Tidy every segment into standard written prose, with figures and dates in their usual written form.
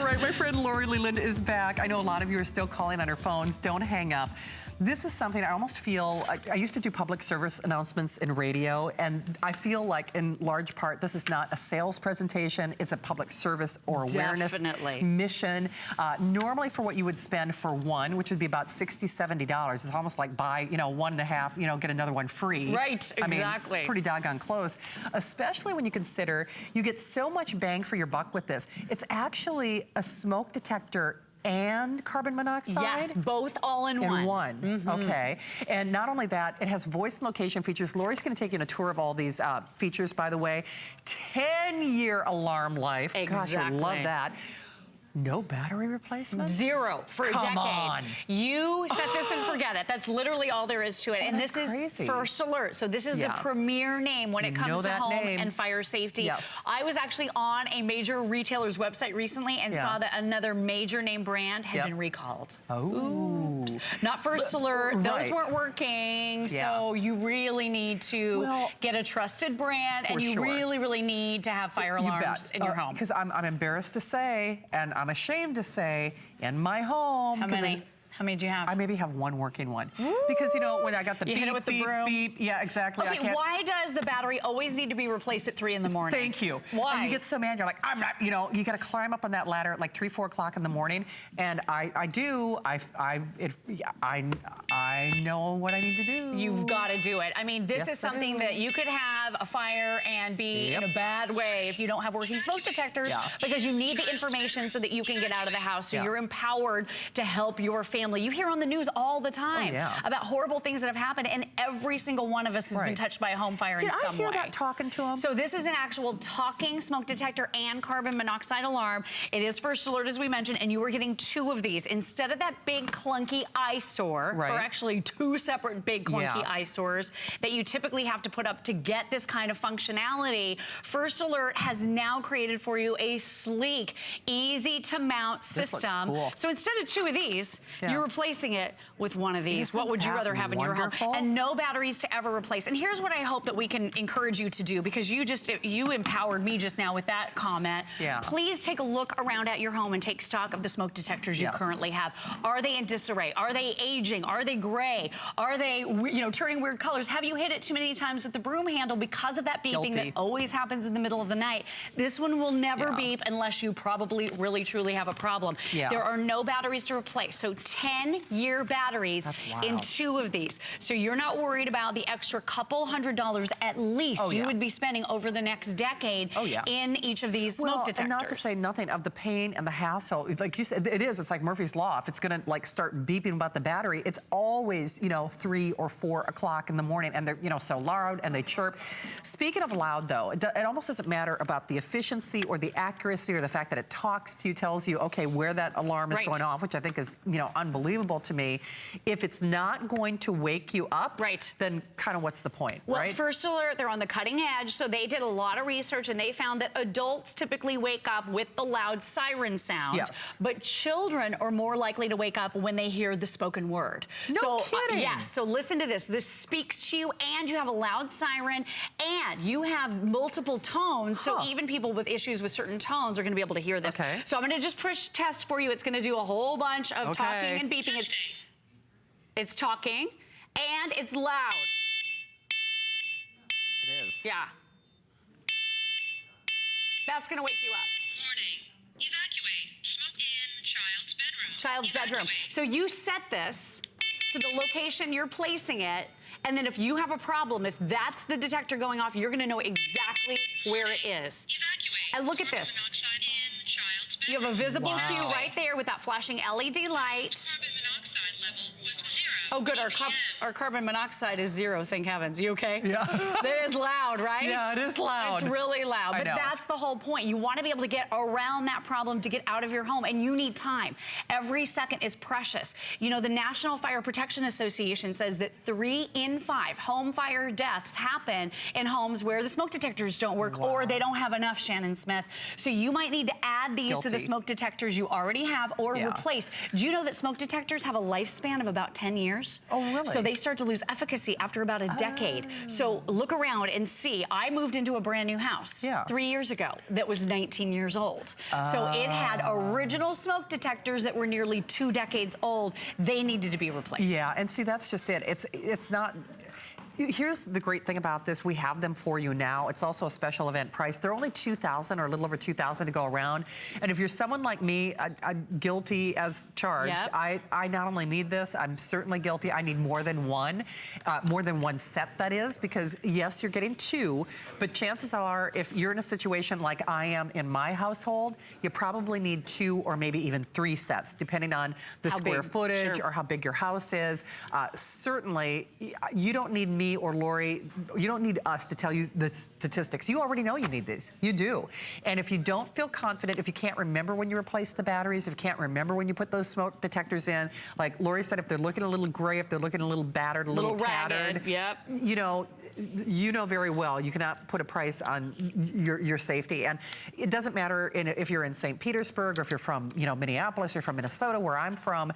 right, my friend Lori Leland is back. I know a lot of you are still calling on her phones. Don't hang up. This is something I almost feel, I used to do public service announcements in radio, and I feel like in large part, this is not a sales presentation, it's a public service or awareness mission. Normally for what you would spend for one, which would be about $60, $70, it's almost like buy, one and a half, get another one free. Right, exactly. I mean, pretty doggone close, especially when you consider you get so much bang for your buck with this. It's actually a smoke detector and carbon monoxide? Yes, both all in one. Mm-hmm. Okay. And not only that, it has voice and location features. Lori's going to take you on a tour of all these features, by the way. 10-year alarm life. Exactly. Gosh, I love that. No battery replacement? Zero for a decade. Come on. You set this and forget it. That's literally all there is to it. And this is First Alert. So this is the premier name when it comes to home and fire safety. Yes. I was actually on a major retailer's website recently and saw that another major name brand had been recalled. Oh. Oops. Not First Alert. Those weren't working. So you really need to get a trusted brand, and you really, really need to have fire alarms in your home. Because I'm embarrassed to say, and I'm ashamed to say, in my home. How many do you have? I maybe have one working one. Ooh. Because, when I got the beep, hit it with the broom. beep. Yeah, exactly. Okay, why does the battery always need to be replaced at 3 in the morning? Thank you. Why? And you get so mad, you're like, I'm not, you got to climb up on that ladder at like 3, 4 o'clock in the morning. And I do. I know what I need to do. You've got to do it. I mean, this is something that you could have a fire and be in a bad way if you don't have working smoke detectors, because you need the information so that you can get out of the house. So you're empowered to help your family. You hear on the news all the time about horrible things that have happened, and every single one of us has been touched by a home fire in some way. Did I hear that talking to him? So this is an actual talking smoke detector and carbon monoxide alarm. It is First Alert, as we mentioned, and you are getting 2 of these. Instead of that big clunky eyesore, or actually 2 separate big clunky eyesores that you typically have to put up to get this kind of functionality, First Alert has now created for you a sleek, easy to mount system. This looks cool. So instead of 2 of these, you're replacing it with 1 of these. Isn't what would you rather have in your home? wonderful? And no batteries to ever replace. And here's what I hope that we can encourage you to do, because you empowered me just now with that comment. Please take a look around at your home and take stock of the smoke detectors you currently have. Are they in disarray? Are they aging? Are they gray? Are they, turning weird colors? Have you hit it too many times with the broom handle because of that beeping that always happens in the middle of the night? This one will never beep unless you probably really truly have a problem. There are no batteries to replace. So 10-year batteries in 2 of these. So you're not worried about the extra couple $100 at least you would be spending over the next decade in each of these smoke detectors. And not to say nothing of the pain and the hassle. Like you said, it's like Murphy's Law. If it's gonna start beeping about the battery, it's always, 3 or 4 o'clock in the morning, and they're, so loud and they chirp. Speaking of loud though, it almost doesn't matter about the efficiency or the accuracy or the fact that it talks to you, tells you, okay, where that alarm is going off, which I think is, unbelievable to me. If it's not going to wake you up, then kind of what's the point, well, First Alert, they're on the cutting edge, so they did a lot of research, and they found that adults typically wake up with the loud siren sound, but children are more likely to wake up when they hear the spoken word. No kidding. Yes, so listen to this. This speaks to you, and you have a loud siren, and you have multiple tones, so even people with issues with certain tones are going to be able to hear this. So I'm going to just push test for you. It's going to do a whole bunch of talking and beeping. It's talking, and it's loud. It is. Yeah. That's going to wake you up. Warning. Evacuate. Smoke in Child's bedroom. So you set this to the location you're placing it, and then if you have a problem, if that's the detector going off, you're going to know exactly where it is. Evacuate. And look at this. You have a visible cue right there with that flashing LED light. Carbon monoxide level was 0. Oh, good. Our carbon monoxide is 0, thank heavens. You okay? Yeah. That is loud, right? Yeah, it is loud. It's really loud. But that's the whole point. You want to be able to get around that problem to get out of your home, and you need time. Every second is precious. The National Fire Protection Association says that 3 in 5 home fire deaths happen in homes where the smoke detectors don't work or they don't have enough, Shannon Smith. So you might need to add these to the smoke detectors you already have or replace. Do you know that smoke detectors have a lifespan of about 10 years? Oh, really? So they start to lose efficacy after about a decade. So look around and see. I moved into a brand new house 3 years ago that was 19 years old. So it had original smoke detectors that were nearly 2 decades old. They needed to be replaced. Yeah, and see, that's just it. It's not. Here's the great thing about this. We have them for you now. It's also a special event price. They're only $2,000 or a little over $2,000 to go around. And if you're someone like me, guilty as charged, I not only need this, I'm certainly guilty. I need more than one set, that is, because yes, you're getting 2, but chances are if you're in a situation like I am in my household, you probably need 2 or maybe even 3 sets, depending on the square footage or how big your house is. Certainly, you don't need me or Lori, you don't need us to tell you the statistics. You already know you need these. You do. And if you don't feel confident, if you can't remember when you replace the batteries, if you can't remember when you put those smoke detectors in, like Lori said, if they're looking a little gray, if they're looking a little battered, a little tattered, you know very well you cannot put a price on your safety. And it doesn't matter if you're in St. Petersburg or if you're from Minneapolis or from Minnesota, where I'm from.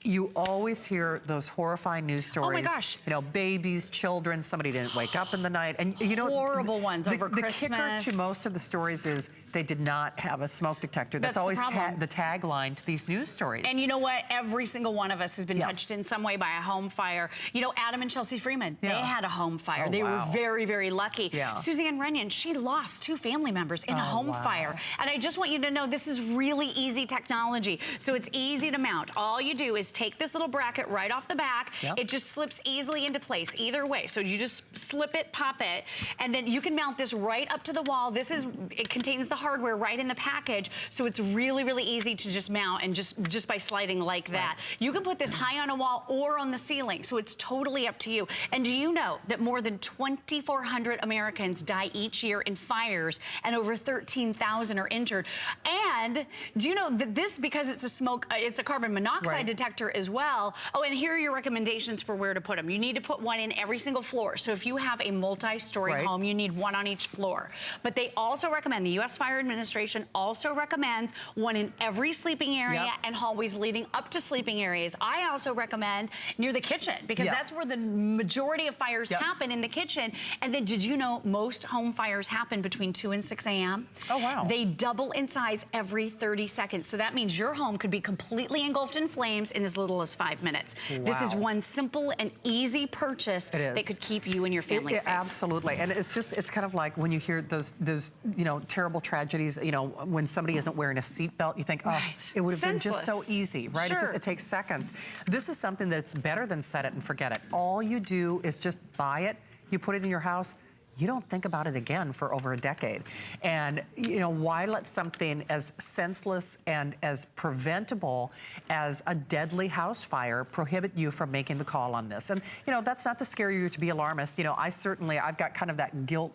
You always hear those horrifying news stories. Oh my gosh. Babies, children, somebody didn't wake up in the night. And horrible ones over Christmas. The kicker to most of the stories is they did not have a smoke detector. That's always the tagline to these news stories. And you know what? Every single one of us has been touched in some way by a home fire. Adam and Chelsea Freeman, they had a home fire. They were very, very lucky. Suzanne Runyon, she lost 2 family members in a home fire. And I just want you to know this is really easy technology. So it's easy to mount. All you do is take this little bracket right off the back. It just slips easily into place either way. So you just slip it, pop it, and then you can mount this right up to the wall. It contains the hardware right in the package, so it's really, really easy to just mount and just by sliding like that. You can put this high on a wall or on the ceiling, so it's totally up to you. And do you know that more than 2,400 Americans die each year in fires and over 13,000 are injured? And do you know that this, because it's a carbon monoxide detector as well. Oh, and here are your recommendations for where to put them. You need to put one in every single floor. So if you have a multi-story home, you need one on each floor. But they also recommend, the U.S. Fire Administration also recommends one in every sleeping area and hallways leading up to sleeping areas. I also recommend near the kitchen, because that's where the majority of fires happen, in the kitchen. And then did you know most home fires happen between 2 and 6 a.m.? Oh, wow. They double in size every 30 seconds. So that means your home could be completely engulfed in flames in as little as 5 minutes. This is one simple and easy purchase that could keep you and your family safe. Absolutely. And it's kind of like when you hear those terrible tragedies, when somebody isn't wearing a seatbelt, you think, oh, it would have been just so easy, right? It takes seconds. This is something that's better than set it and forget it. All you do is just buy it, you put it in your house, you don't think about it again for over a decade. And, why let something as senseless and as preventable as a deadly house fire prohibit you from making the call on this? And, that's not to scare you to be alarmist. I've got kind of that guilt,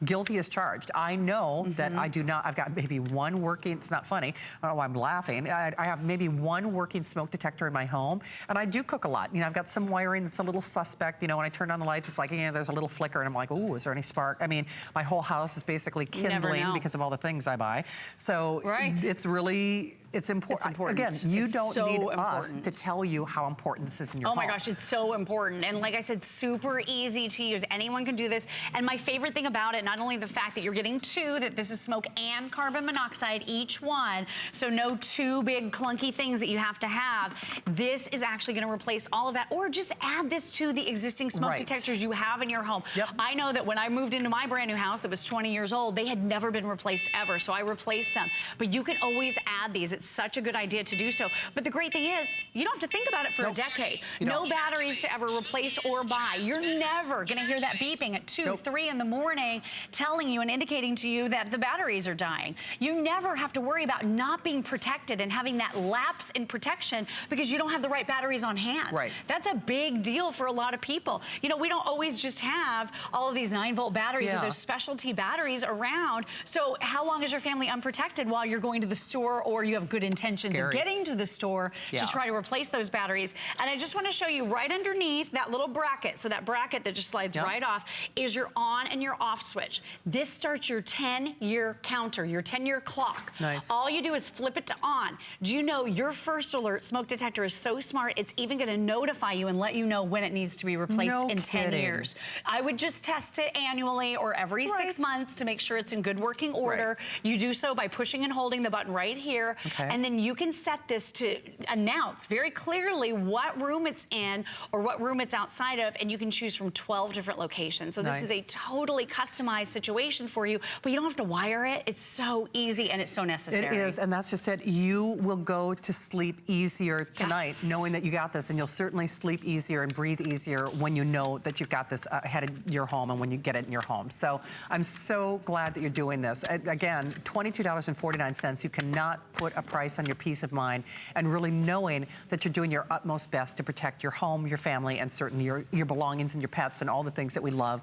guilty as charged. I know that I do not, I've got maybe one working, it's not funny, I don't know why I'm laughing. I have maybe one working smoke detector in my home, and I do cook a lot. I've got some wiring that's a little suspect. When I turn on the lights, it's like, there's a little flicker, and I'm like, ooh, is there any spark? I mean, my whole house is basically kindling because of all the things I buy. So it's really, it's important. Again, you don't need us to tell you how important this is in your home. Oh my gosh, it's so important. And like I said, super easy to use. Anyone can do this. And my favorite thing about it, not only the fact that you're getting 2, that this is smoke and carbon monoxide, each one, so no 2 big clunky things that you have to have. This is actually going to replace all of that, or just add this to the existing smoke detectors you have in your home. I know that when I moved into my brand new house that was 20 years old, they had never been replaced ever, so I replaced them. But you can always add these. It's such a good idea to do so. But the great thing is, you don't have to think about it for a decade. No batteries to ever replace or buy. You're never going to hear that beeping at 2, 3 in the morning telling you and indicating to you that the batteries are dying. You never have to worry about not being protected and having that lapse in protection because you don't have the right batteries on hand. That's a big deal for a lot of people. We don't always just have all of these 9-volt batteries or those specialty batteries around. So how long is your family unprotected while you're going to the store or you have good intentions of getting to the store to try to replace those batteries. And I just want to show you right underneath that little bracket, so that bracket that just slides right off, is your on and your off switch. This starts your 10-year counter, your 10-year clock. Nice. All you do is flip it to on. Do you know your first alert smoke detector is so smart, it's even going to notify you and let you know when it needs to be replaced in 10 years. I would just test it annually or every 6 months to make sure it's in good working order. You do so by pushing and holding the button right here, and then you can set this to announce very clearly what room it's in or what room it's outside of, and you can choose from 12 different locations. So this is a totally customized situation for you, but you don't have to wire it. It's so easy and it's so necessary. It is, and that's just it. You will go to sleep easier tonight knowing that you got this, and you'll certainly sleep easier and breathe easier when you know that you've got this ahead of your home and when you get it in your home. So I'm so glad that you're doing this. Again, $22.49. You cannot put a price on your peace of mind and really knowing that you're doing your utmost best to protect your home, your family, and certainly your belongings and your pets and all the things that we love.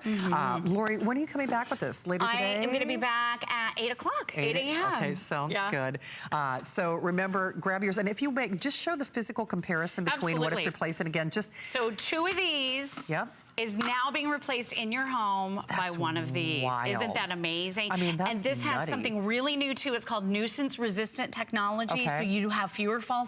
Lori, when are you coming back with this? Later today? I am going to be back at 8 o'clock, 8 a.m. Okay, sounds good. So remember, grab yours, and if you make, just show the physical comparison between what it's replacing again. Just so 2 of these. Is now being replaced in your home by one of these. Isn't that amazing? I mean, that's and this has something really new too. It's called nuisance resistant technology, so you have fewer false